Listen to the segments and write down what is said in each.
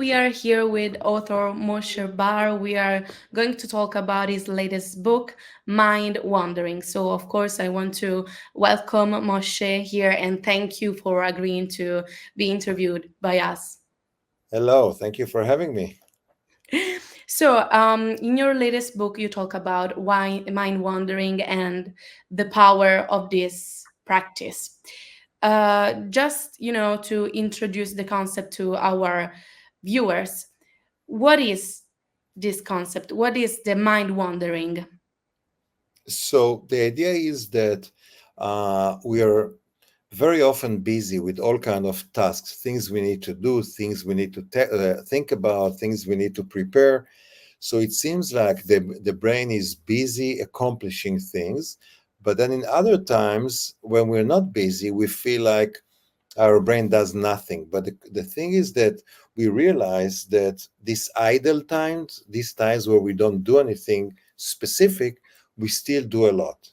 we are here with author Moshe Bar. We are going to talk about his latest book, Mindwandering. So, of course, I want to welcome Moshe here and thank you for agreeing to be interviewed by us. Hello, thank you for having me. So, in your latest book, you talk about why mind wandering and the power of this practice. Just to introduce the concept to our viewers, what is this concept? What is the mind wandering? So the idea is that we are very often busy with all kind of tasks, things we need to do, things we need to think about, things we need to prepare. So it seems like the brain is busy accomplishing things, but then in other times when we're not busy, we feel like our brain does nothing. But the thing is that we realize that these idle times, these times where we don't do anything specific, we still do a lot.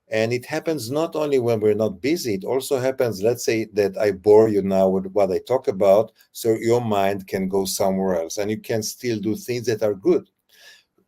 And it happens not only when we're not busy, it also happens, let's say that I bore you now with what I talk about, so your mind can go somewhere else and you can still do things that are good,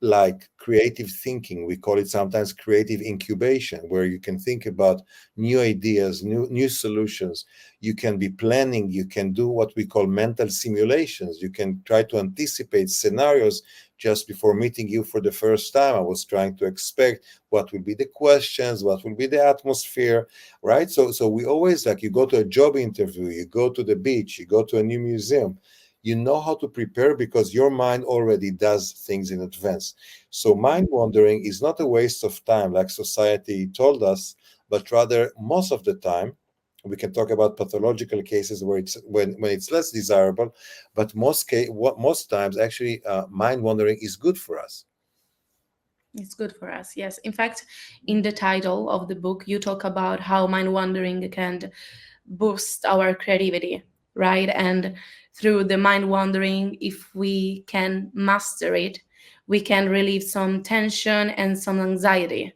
like creative thinking. We call it sometimes creative incubation, where you can think about new ideas, new solutions. You can be planning, you can do what we call mental simulations. You can try to anticipate scenarios. Just before meeting you for the first time, I was trying to expect what will be the questions, what will be the atmosphere, right? So we always, like, you go to a job interview, you go to the beach, you go to a new museum, you know how to prepare because your mind already does things in advance. So mind wandering is not a waste of time like society told us, but rather most of the time, we can talk about pathological cases where it's when it's less desirable, but most times actually mind wandering is good for us. It's good for us, yes. In fact, in the title of the book, you talk about how mind wandering can boost our creativity, right? And through the mind wandering, if we can master it, we can relieve some tension and some anxiety.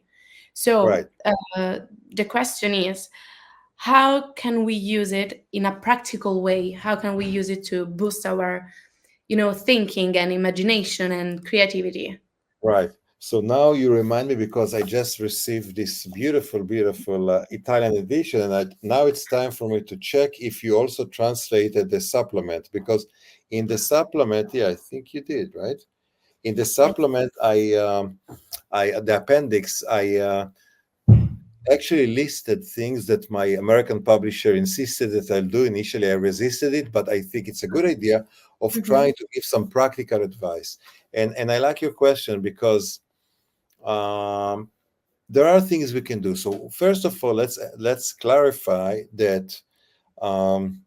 So Right. the question is, how can we use it in a practical way? How can we use it to boost our, thinking and imagination and creativity? Right. So now you remind me because I just received this beautiful, beautiful Italian edition, and now it's time for me to check if you also translated the supplement. Because in the supplement, yeah, I think you did, right? In the supplement, I the appendix, I actually listed things that my American publisher insisted that I'll do. Initially, I resisted it, but I think it's a good idea of Mhm. trying to give some practical advice. And I like your question because um, there are things we can do. So first of all, let's clarify that um,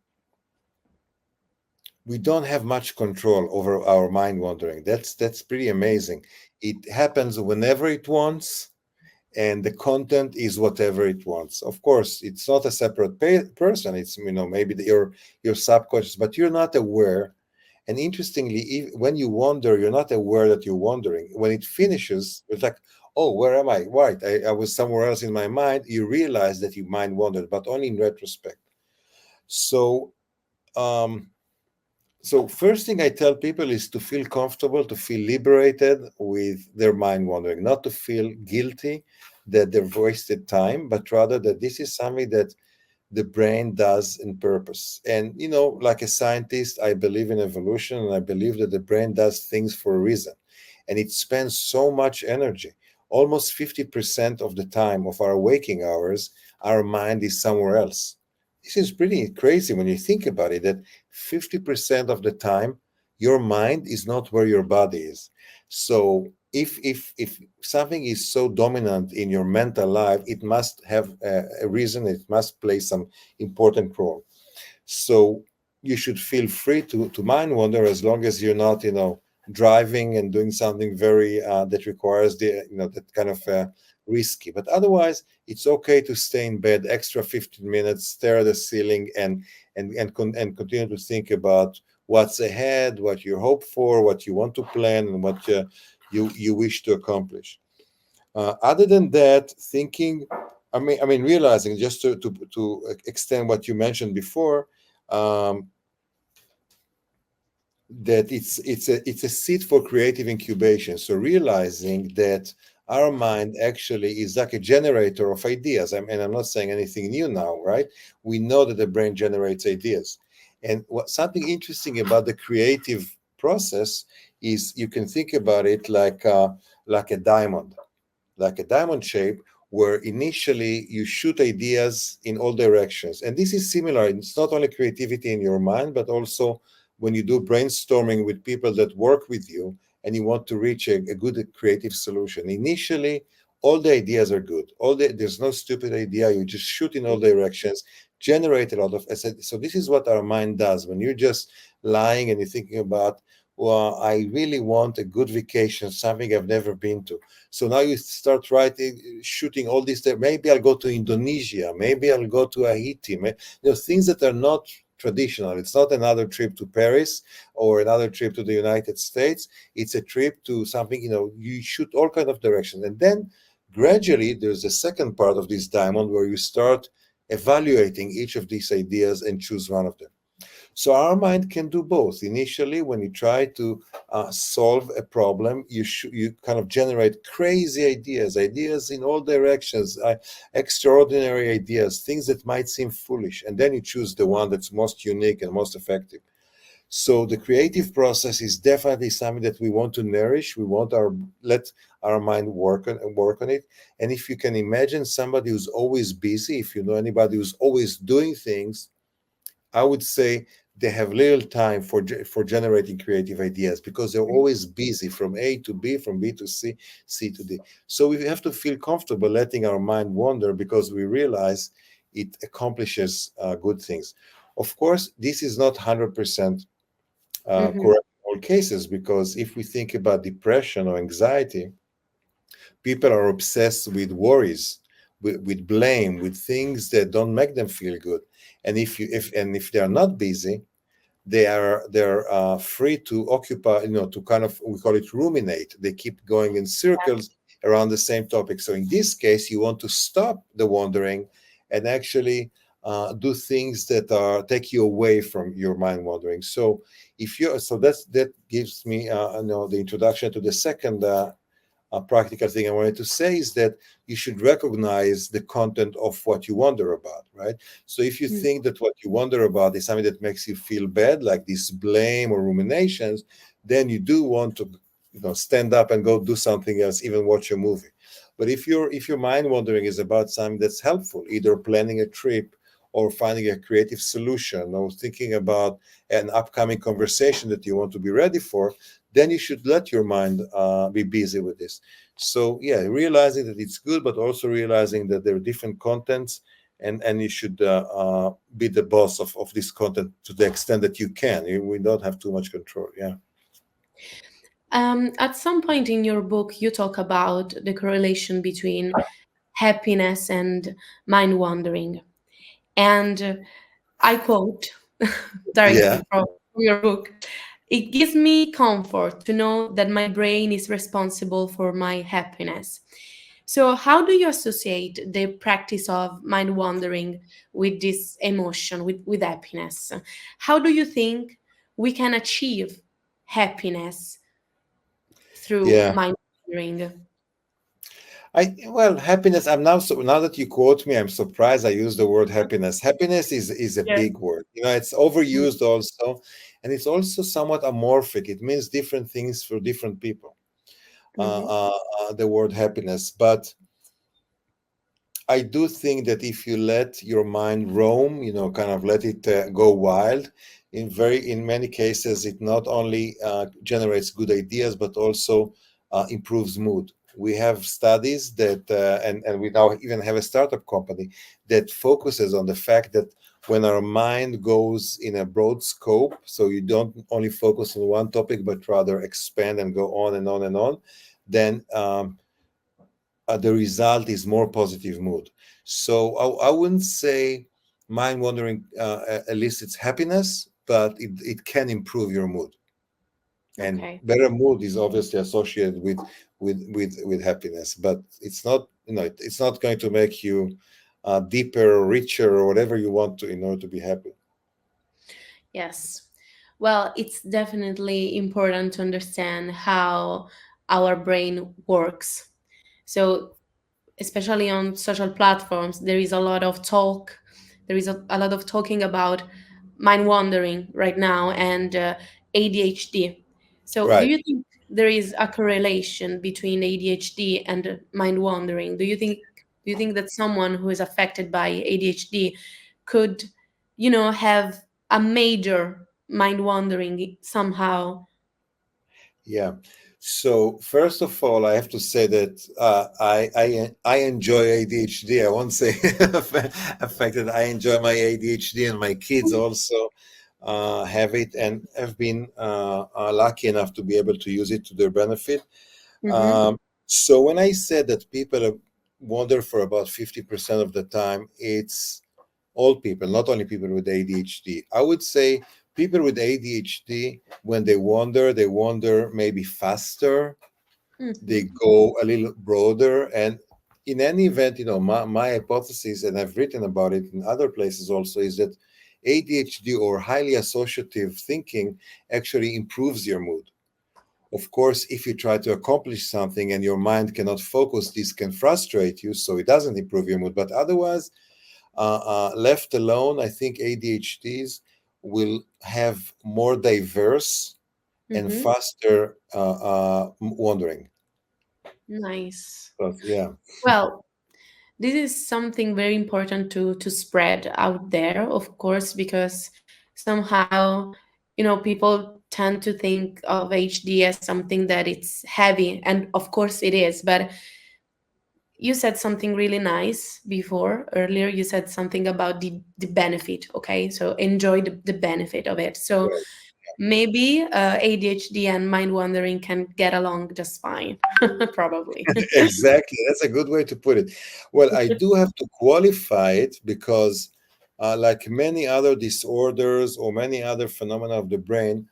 we don't have much control over our mind wandering. That's pretty amazing. It happens whenever it wants, and the content is whatever it wants. Of course, it's not a separate person. It's maybe your subconscious, but you're not aware. And interestingly, when you wander, you're not aware that you're wandering. When it finishes, it's like, oh, where am I? Right, I was somewhere else in my mind. You realize that your mind wandered, but only in retrospect. So, um, so first thing I tell people is to feel comfortable, to feel liberated with their mind wandering, not to feel guilty that they've wasted time, but rather that this is something that the brain does in purpose. And like a scientist, I believe in evolution, and I believe that the brain does things for a reason. And it spends so much energy. Almost 50% of the time of our waking hours, our mind is somewhere else. This is pretty crazy when you think about it, that 50% of the time, your mind is not where your body is. So if something is so dominant in your mental life, it must have a reason. It must play some important role. So you should feel free to mind wander as long as you're not, driving and doing something very that requires that kind of risky. But otherwise, it's okay to stay in bed extra 15 minutes, stare at the ceiling, and continue to think about what's ahead, what you hope for, what you want to plan, and what you wish to accomplish. Other than that, thinking, I mean, realizing, just to extend what you mentioned before, um, that it's a seat for creative incubation. So realizing that our mind actually is like a generator of ideas. And I'm not saying anything new now, right? We know that the brain generates ideas. And what something interesting about the creative process is you can think about it like a diamond, like a diamond shape, where initially you shoot ideas in all directions. And this is similar. It's not only creativity in your mind, but also when you do brainstorming with people that work with you and you want to reach a good creative solution. Initially, all the ideas are good. There's no stupid idea. You just shoot in all directions, generate a lot of. So this is what our mind does. When you're just lying and you're thinking about, well, I really want a good vacation, something I've never been to. So now you start writing, shooting all these. Maybe I'll go to Indonesia. Maybe I'll go to Haiti. Things that are not traditional. It's not another trip to Paris or another trip to the United States. It's a trip to something. You shoot all kind of directions, and then gradually there's a second part of this diamond where you start evaluating each of these ideas and choose one of them. So our mind can do both. Initially, when you try to solve a problem, you kind of generate crazy ideas in all directions, extraordinary ideas, things that might seem foolish, and then you choose the one that's most unique and most effective. So the creative process is definitely something that we want to nourish. We want let our mind work on it. And if you can imagine somebody who's always busy, if you know anybody who's always doing things, I would say they have little time for generating creative ideas because they're always busy from A to B, from B to C, C to D. So we have to feel comfortable letting our mind wander because we realize it accomplishes good things. Of course, this is not 100% Mm-hmm. correct in all cases, because if we think about depression or anxiety, people are obsessed with worries, with blame, with things that don't make them feel good. And if they are not busy, they're free to occupy, to kind of, we call it ruminate. They keep going in circles around the same topic. So in this case, you want to stop the wandering and actually do things that take you away from your mind wandering. So that gives me the introduction to the second practical thing I wanted to say is that you should recognize the content of what you wonder about, right? So if you think that what you wonder about is something that makes you feel bad, like this blame or ruminations, then you do want to, stand up and go do something else, even watch a movie. But if your mind wandering is about something that's helpful, either planning a trip or finding a creative solution or thinking about an upcoming conversation that you want to be ready for, then you should let your mind be busy with this. So yeah, realizing that it's good, but also realizing that there are different contents, and you should be the boss of this content to the extent that you can. We don't have too much control. Yeah. At some point in your book, you talk about the correlation between happiness and mind wandering. And I quote Yeah. directly from your book: "It gives me comfort to know that my brain is responsible for my happiness." So, how do you associate the practice of mind wandering with this emotion, with happiness? How do you think we can achieve happiness through Yeah. mind wandering? Well, happiness. I'm now that you quote me, I'm surprised I used the word happiness. Happiness is a Yes. big word. It's overused also, and it's also somewhat amorphic. It means different things for different people. Mm-hmm. The word happiness, but I do think that if you let your mind roam, kind of let it go wild, in many cases, it not only generates good ideas but also improves mood. We have studies that, and we now even have a startup company that focuses on the fact that when our mind goes in a broad scope, so you don't only focus on one topic but rather expand and go on and on and on, then the result is more positive mood. So I wouldn't say mind wandering elicits happiness, but it can improve your mood. And Okay. better mood is obviously associated with happiness, but it's not it's not going to make you deeper or richer or whatever you want to in order to be happy. Yes. Well, it's definitely important to understand how our brain works. So, especially on social platforms, there is a lot of talk. There is a lot of talking about mind wandering right now and ADHD. So, do Right. you think there is a correlation between ADHD and mind wandering? Do you think that someone who is affected by ADHD could, have a major mind wandering somehow? Yeah. So first of all, I have to say that I enjoy ADHD. I won't say affected. I enjoy my ADHD, and my kids also have it, and have been lucky enough to be able to use it to their benefit. Mm-hmm. So when I said that people wander for about 50% of the time, it's all people, not only people with ADHD. I would say people with ADHD, when they wander maybe faster, Mm-hmm. they go a little broader. And in any event, my hypothesis, and I've written about it in other places also, is that ADHD or highly associative thinking actually improves your mood. Of course, if you try to accomplish something and your mind cannot focus, this can frustrate you, so it doesn't improve your mood. But otherwise, left alone, I think ADHDs will have more diverse and Mm-hmm. faster wandering. Nice. But yeah, Well, this is something very important to spread out there, of course, because somehow, people tend to think of HD as something that it's heavy, and of course it is. But you said something really nice before earlier. You said something about the benefit. Okay, so enjoy the benefit of it. So right. maybe ADHD and mind wandering can get along just fine, probably. Exactly. That's a good way to put it. Well, I do have to qualify it because, like many other disorders or many other phenomena of the brain,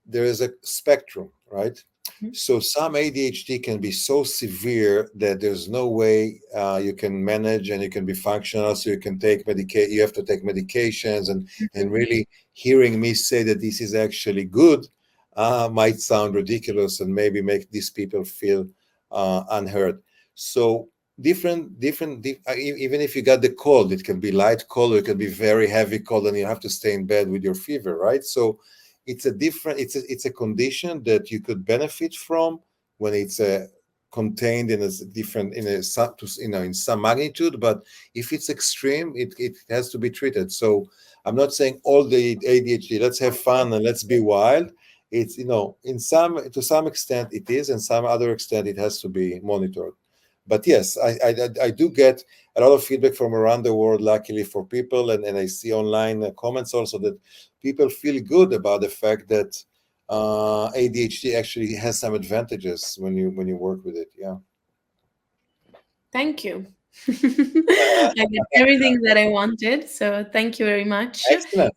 there is a spectrum, right? So some ADHD can be so severe that there's no way you can manage and you can be functional. So you can take you have to take medications, and really hearing me say that this is actually good might sound ridiculous and maybe make these people feel unheard. So even if you got the cold, it can be light cold or it can be very heavy cold, and you have to stay in bed with your fever, right? So it's a condition that you could benefit from when it's contained in a different in a in some magnitude. But if it's extreme, it has to be treated. So I'm not saying all the ADHD, let's have fun and let's be wild. It's, in some to some extent it is, and some other extent it has to be monitored. But yes, I do get a lot of feedback from around the world, luckily for people, and I see online comments also that people feel good about the fact that ADHD actually has some advantages when you work with it. Yeah. Thank you. I did everything that I wanted, so thank you very much. Excellent.